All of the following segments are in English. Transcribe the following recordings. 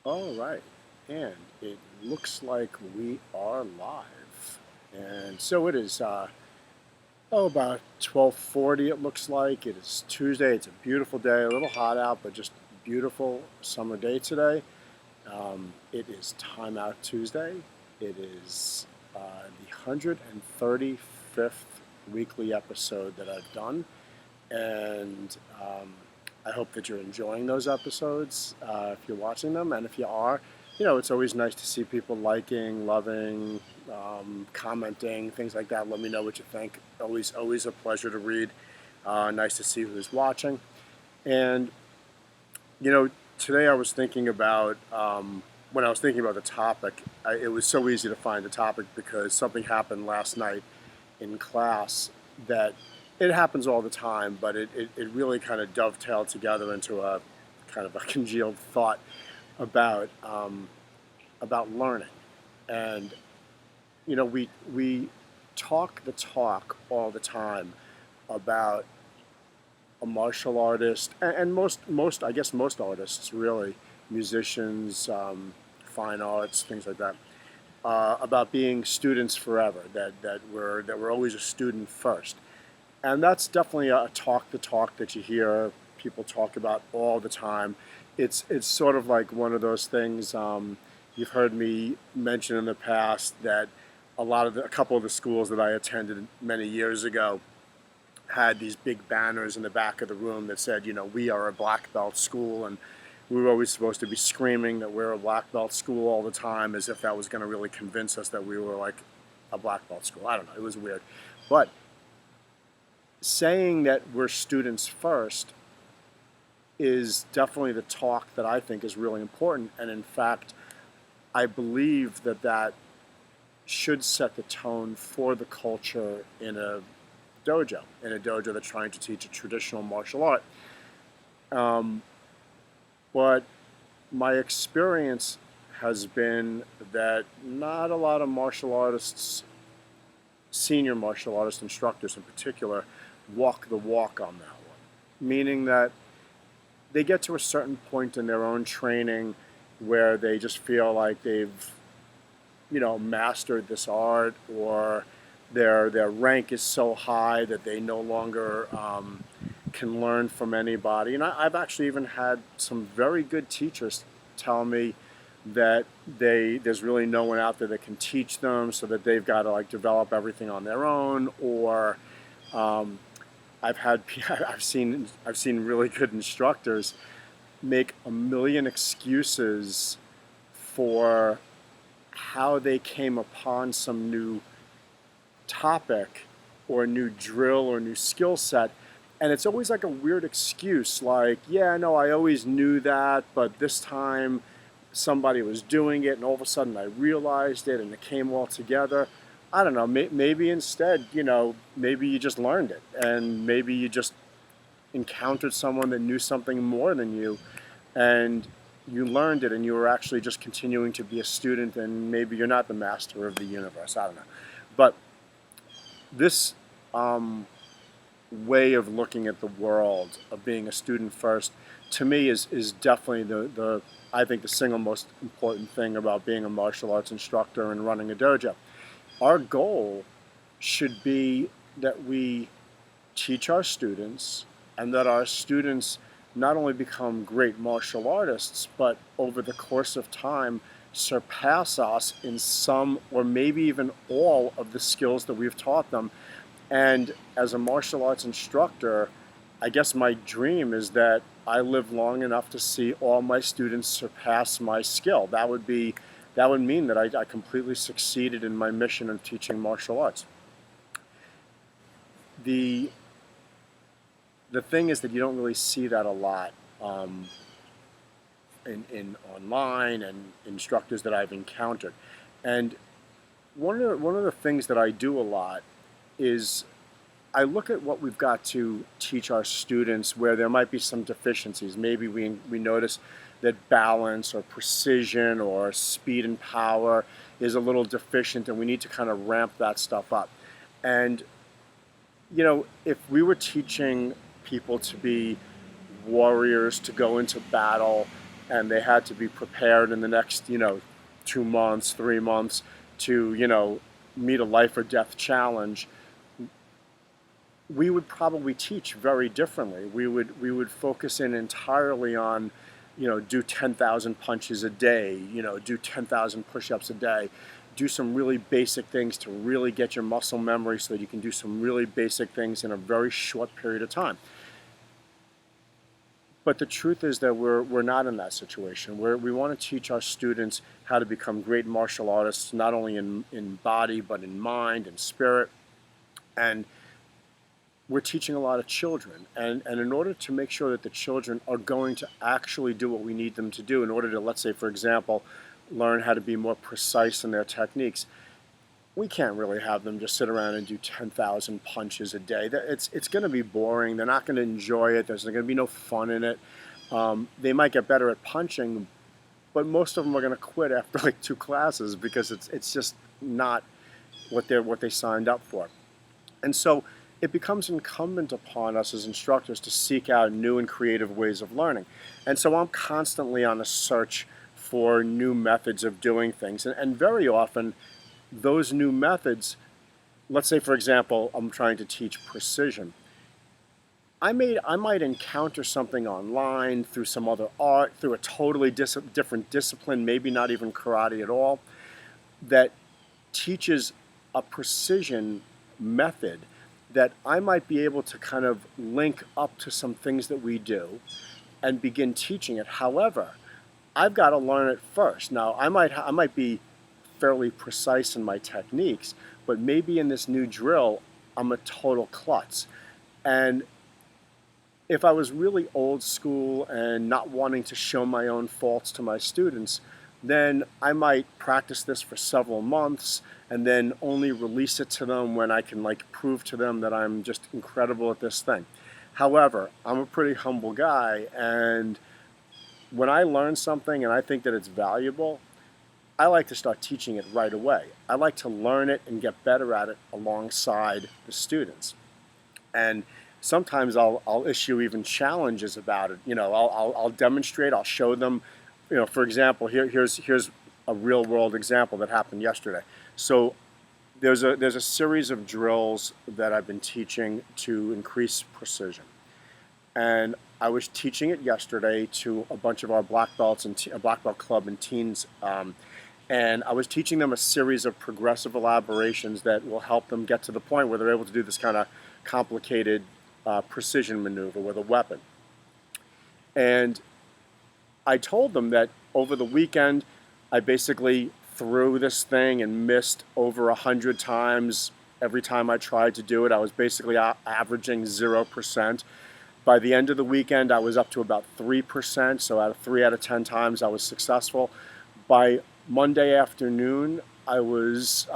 All right, and it looks like we are live. And so it is, about 12:40 it looks like. It is Tuesday. It's a beautiful day, a little hot out, but just beautiful summer day today. It is Time Out Tuesday. It is the 135th weekly episode that I've done. And I hope that you're enjoying those episodes if you're watching them. And if you are, it's always nice to see people liking, loving, commenting, things like that. Let me know what you think. Always a pleasure to read. Nice to see who's watching. And, today I was thinking about, when I was thinking about the topic, it was so easy to find the topic because something happened last night in class that it happens all the time, but it really kind of dovetailed together into a kind of a congealed thought about learning. And we talk the talk all the time about a martial artist, and most I guess most artists really, musicians, fine arts, things like that, about being students forever. That we're always a student first. And that's definitely a the talk that you hear people talk about all the time. It's sort of like one of those things. You've heard me mention in the past that a couple of the schools that I attended many years ago had these big banners in the back of the room that said, we are a black belt school, and we were always supposed to be screaming that we're a black belt school all the time, as if that was going to really convince us that we were like a black belt school. I don't know. It was weird, but saying that we're students first is definitely the talk that I think is really important. And in fact, I believe that should set the tone for the culture in a dojo that's trying to teach a traditional martial art. But my experience has been that not a lot of martial artists, senior martial artist instructors in particular, walk the walk on that one. Meaning that they get to a certain point in their own training where they just feel like they've, mastered this art, or their rank is so high that they no longer can learn from anybody. And I've actually even had some very good teachers tell me that there's really no one out there that can teach them, so that they've got to like develop everything on their own. Or I've seen really good instructors make a million excuses for how they came upon some new topic or new drill or new skill set. And it's always like a weird excuse, like, yeah, no, I always knew that, but this time somebody was doing it, and all of a sudden I realized it, and it came all together. I don't know, maybe instead, maybe you just learned it, and maybe you just encountered someone that knew something more than you, and you learned it, and you were actually just continuing to be a student, and maybe you're not the master of the universe. I don't know. But this way of looking at the world, of being a student first, to me is definitely the I think the single most important thing about being a martial arts instructor and running a dojo. Our goal should be that we teach our students, and that our students not only become great martial artists, but over the course of time surpass us in some or maybe even all of the skills that we've taught them. And as a martial arts instructor, I guess my dream is that I live long enough to see all my students surpass my skill. That would mean that I completely succeeded in my mission of teaching martial arts. The thing is that you don't really see that a lot in online and instructors that I've encountered. And one of the things that I do a lot is I look at what we've got to teach our students where there might be some deficiencies. Maybe we notice that balance or precision or speed and power is a little deficient, and we need to kind of ramp that stuff up. And if we were teaching people to be warriors, to go into battle, and they had to be prepared in the next, 2 months, 3 months to, meet a life or death challenge, we would probably teach very differently. We would focus in entirely on, do 10,000 punches a day, do 10,000 push-ups a day, do some really basic things to really get your muscle memory so that you can do some really basic things in a very short period of time. But the truth is that we're not in that situation. We want to teach our students how to become great martial artists, not only in body, but in mind and spirit. And we're teaching a lot of children. And in order to make sure that the children are going to actually do what we need them to do, in order to, let's say, for example, learn how to be more precise in their techniques, we can't really have them just sit around and do 10,000 punches a day. It's going to be boring. They're not going to enjoy it. There's going to be no fun in it. They might get better at punching, but most of them are going to quit after like 2 classes because it's just not what they signed up for. And so it becomes incumbent upon us as instructors to seek out new and creative ways of learning. And so I'm constantly on a search for new methods of doing things. And very often, those new methods, let's say, for example, I'm trying to teach precision. I might encounter something online through some other art, through a totally different discipline, maybe not even karate at all, that teaches a precision method that I might be able to kind of link up to some things that we do and begin teaching it. However, I've got to learn it first. Now, I might be fairly precise in my techniques, but maybe in this new drill, I'm a total klutz. And if I was really old school and not wanting to show my own faults to my students, then I might practice this for several months and then only release it to them when I can prove to them that I'm just incredible at this thing. However, I'm a pretty humble guy, and when I learn something and I think that it's valuable, I like to start teaching it right away. I like to learn it and get better at it alongside the students. And sometimes I'll issue even challenges about it. I'll demonstrate, I'll show them. For example, here's a real world example that happened yesterday. So there's a series of drills that I've been teaching to increase precision. And I was teaching it yesterday to a bunch of our black belts and a black belt club and teens. And I was teaching them a series of progressive elaborations that will help them get to the point where they're able to do this kind of complicated precision maneuver with a weapon. And I told them that over the weekend, I basically threw this thing and missed over 100 times every time I tried to do it. I was basically averaging 0%. By the end of the weekend, I was up to about 3%. So out of 3 out of 10 times, I was successful. By Monday afternoon, I was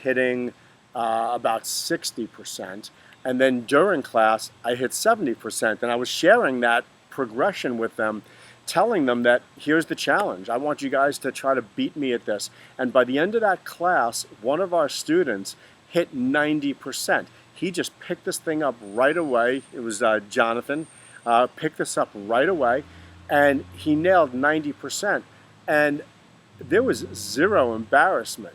hitting about 60%. And then during class, I hit 70%. And I was sharing that progression with them, telling them that here's the challenge. I want you guys to try to beat me at this. And by the end of that class, one of our students hit 90%. He just picked this thing up right away. It was Jonathan. Picked this up right away, and he nailed 90%. And there was zero embarrassment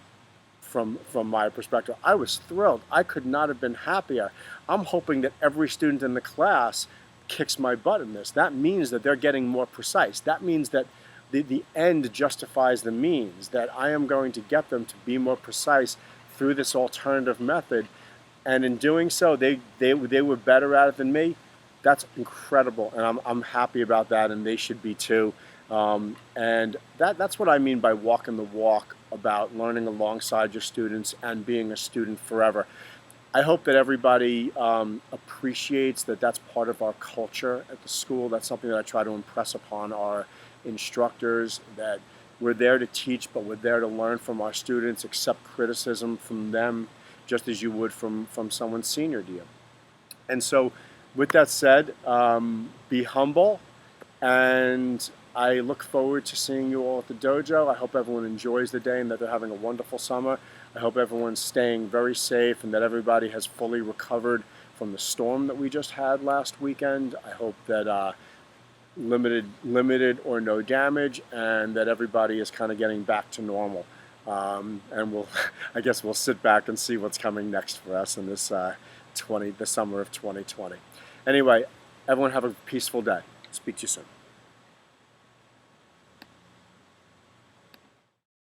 from my perspective. I was thrilled. I could not have been happier. I'm hoping that every student in the class kicks my butt in this. That means that they're getting more precise. That means that the end justifies the means, that I am going to get them to be more precise through this alternative method. And in doing so, they were better at it than me. That's incredible, and I'm happy about that, and they should be too. And that's what I mean by walking the walk, about learning alongside your students and being a student forever. I hope that everybody appreciates that that's part of our culture at the school. That's something that I try to impress upon our instructors, that we're there to teach, but we're there to learn from our students, accept criticism from them, just as you would from someone senior to you. And so with that said, be humble, and I look forward to seeing you all at the dojo. I hope everyone enjoys the day and that they're having a wonderful summer. I hope everyone's staying very safe and that everybody has fully recovered from the storm that we just had last weekend. I hope that limited or no damage, and that everybody is kind of getting back to normal. And I guess we'll sit back and see what's coming next for us in this the summer of 2020. Anyway, everyone have a peaceful day. Speak to you soon.